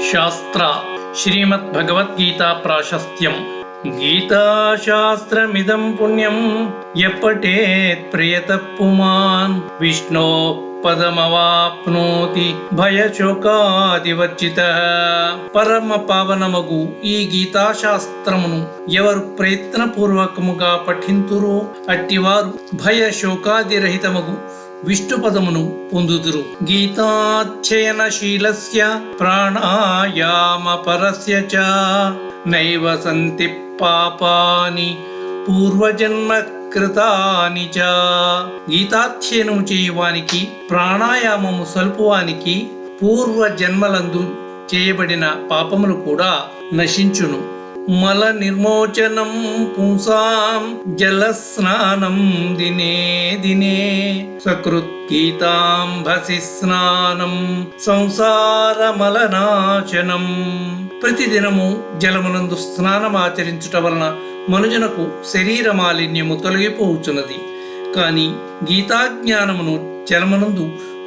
శాస్త్ర శ్రీమద్భగవద్గీత ప్రాశస్త్యం. గీతాశాస్త్రమిదం పుణ్యం యప్పఠేత్ ప్రియతః పుమాన్ విష్ణో పదమవాప్నోతి భయశోకాదివర్జితః. పరమ పావనమగు ఈ గీతాశాస్త్రమును ఎవరు ప్రయత్నపూర్వకముగా పఠింతురో అట్టివారు భయశోకాదిరహితమగు విష్ణుపదమును పొందుదురు. గీతాధ్యయనశీలస్య ప్రాణాయామ పరస్య చ నైవ సంతి పాపాని పూర్వజన్మ కృతాని చ. గీతాధ్యయనము చేయువానికి, ప్రాణాయామము సల్పువానికి పూర్వజన్మలందు చేయబడిన పాపములు కూడా నశించును. మల నిర్మోచనం పుంసాం జలస్నానం దినే దినే సకృత్ గీతాంబసి స్నానం సంసారమలనాశనం. ప్రతిదినము జలమునందు స్నానమాచరించుట వలన మనుజునకు శరీర మాలిన్యము తొలగిపోవచ్చున్నది. కాని గీతాజ్ఞానమును జలమునందు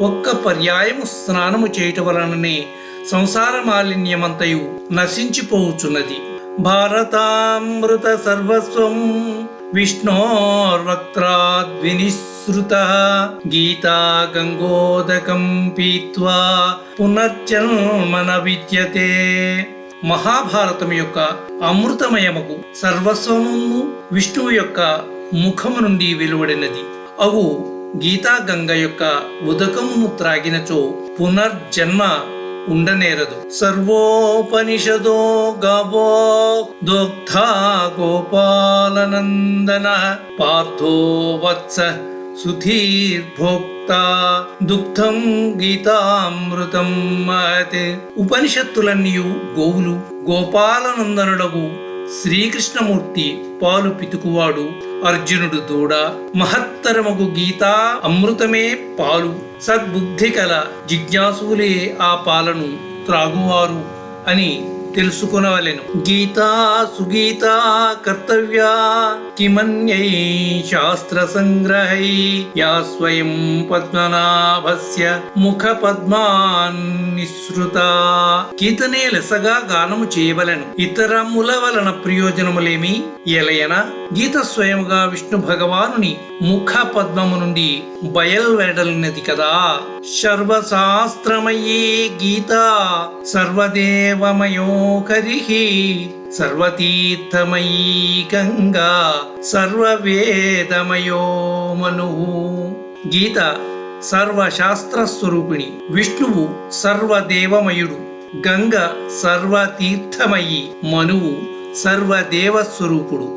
ఒక్క పర్యాయము స్నానము చేయుట వలననే సంసార మాలిన్యమంతయు నశించిపోవచ్చున్నది. భారతామృత సర్వస్వం విష్ణోర్వక్త్రాద్వినిసృతః గీతా గంగోదకం పీత్వా పునర్జన్మ న విద్యతే. మహాభారతం యొక్క అమృతమయముకు సర్వస్వమును విష్ణువు యొక్క ముఖము నుండి వెలువడినది. అవు గీతా గంగ యొక్క ఉదకమును త్రాగినచో పునర్జన్మ ఉండనేరదు. సర్వోపనిషదో గావో దోగ్ధా గోపాలనందన పార్థో వత్స సుధీర్భోక్త దుగ్ధం గీతామృతం మహత్. ఉపనిషత్తులన్నీయు గోవులు, గోపాలనందనుడగు శ్రీకృష్ణమూర్తి పాలు పితుకువాడు, అర్జునుడు దూడ. మహత్తరమగు గీతా అమృతమే పాలు. సద్బుద్ధి కల జిజ్ఞాసులే ఆ పాలను త్రాగువారు అని తెలుసుకొనవలెను. గీతా సుగీతా కర్తవ్యా కిమన్యై శాస్త్ర సంగ్రహై యా స్వయం పద్మనాభస్య ముఖ పద్మాన్నిసృత. గీతనే లెసగా గానము చేయవలెను, ఇతరముల వలన ప్రయోజనములేమి ఎలయన. గీత స్వయముగా విష్ణు భగవానుని ముఖ పద్మము నుండి బయల్వెడలినది కదా. సర్వశాస్త్రమయీ గీత సర్వదేవమయోకరిహి సర్వతీర్థమయీ గంగా సర్వవేదమయో మను. గీత సర్వశాస్త్రస్వరూపిణి, విష్ణువు సర్వదేవమయుడు, గంగ సర్వతీర్థమయి, మనువు సర్వదేవస్వరూపుడు.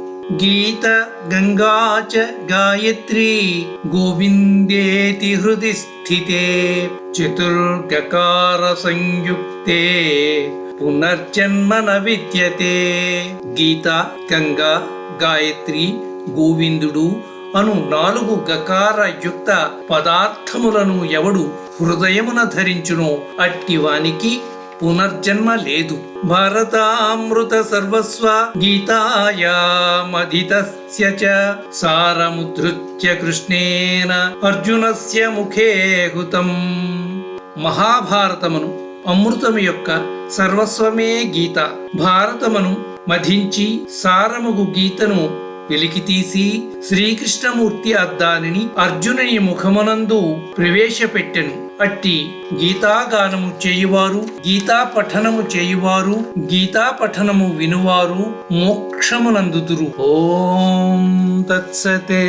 గీత గంగా చ గాయత్రీ గోవిందేతి హృది స్థితే చతుర్గకార సంయుక్తే పునర్జన్మ న విద్యతే. గీత, గంగా, గాయత్రి, గోవిందుడు అను 4 గకార యుక్త పదార్థములను ఎవడు హృదయమున ధరించునో అట్టివానికి పునర్జన్మ లేదు. భారతామృత సర్వస్వ గీతాయామధితస్య చ సారముద్ధృత్య కృష్ణేన అర్జునస్య ముఖే హుతం. మహాభారతమును, అమృతము యొక్క సర్వస్వమే గీత. భారతమును మధించి సారముగు గీతను వెలికితీసి శ్రీకృష్ణమూర్తి అద్దానిని అర్జునుని ముఖమునందు ప్రవేశపెట్టెను. అట్టి గీతాగానము చేయువారు, గీతా పఠనము చేయువారు, గీతా పఠనము వినువారు మోక్షమునందుదురు. ఓం తత్సతే.